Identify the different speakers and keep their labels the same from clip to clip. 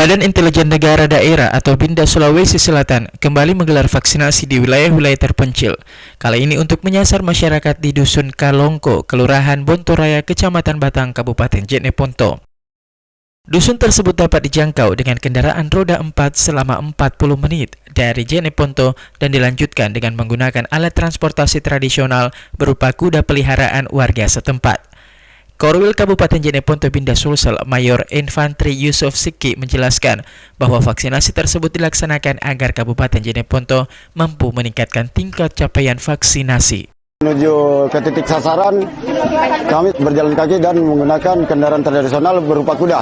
Speaker 1: Badan Intelijen Negara Daerah atau BINDA Sulawesi Selatan kembali menggelar vaksinasi di wilayah-wilayah terpencil. Kali ini untuk menyasar masyarakat di Dusun Kalongko, Kelurahan Bontoraya, Kecamatan Batang, Kabupaten Jeneponto. Dusun tersebut dapat dijangkau dengan kendaraan roda 4 selama 40 menit dari Jeneponto dan dilanjutkan dengan menggunakan alat transportasi tradisional berupa kuda peliharaan warga setempat. Korwil Kabupaten Jeneponto BINDA Sulsel Mayor Infantri Yusuf Siki menjelaskan bahwa vaksinasi tersebut dilaksanakan agar Kabupaten Jeneponto mampu meningkatkan tingkat capaian vaksinasi.
Speaker 2: Menuju ke titik sasaran, kami berjalan kaki dan menggunakan kendaraan tradisional berupa kuda.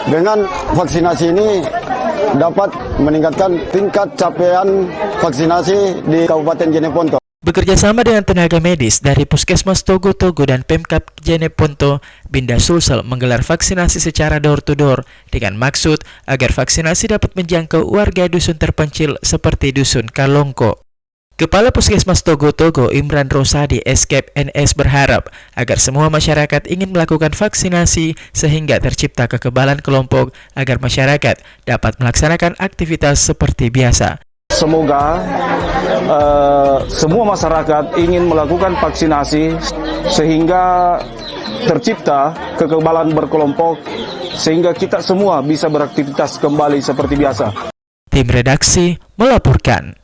Speaker 2: Dengan vaksinasi ini dapat meningkatkan tingkat capaian vaksinasi di Kabupaten Jeneponto.
Speaker 1: Bekerja sama dengan tenaga medis dari Puskesmas Togo-Togo dan Pemkab Jeneponto, BINDA Sulsel menggelar vaksinasi secara door-to-door dengan maksud agar vaksinasi dapat menjangkau warga dusun terpencil seperti Dusun Kalongko. Kepala Puskesmas Togo-Togo Imran Rosadi Escape NS berharap agar semua masyarakat ingin melakukan vaksinasi sehingga tercipta kekebalan kelompok agar masyarakat dapat melaksanakan aktivitas seperti biasa.
Speaker 3: Semoga semua masyarakat ingin melakukan vaksinasi sehingga tercipta kekebalan berkelompok sehingga kita semua bisa beraktivitas kembali seperti biasa.
Speaker 1: Tim redaksi melaporkan.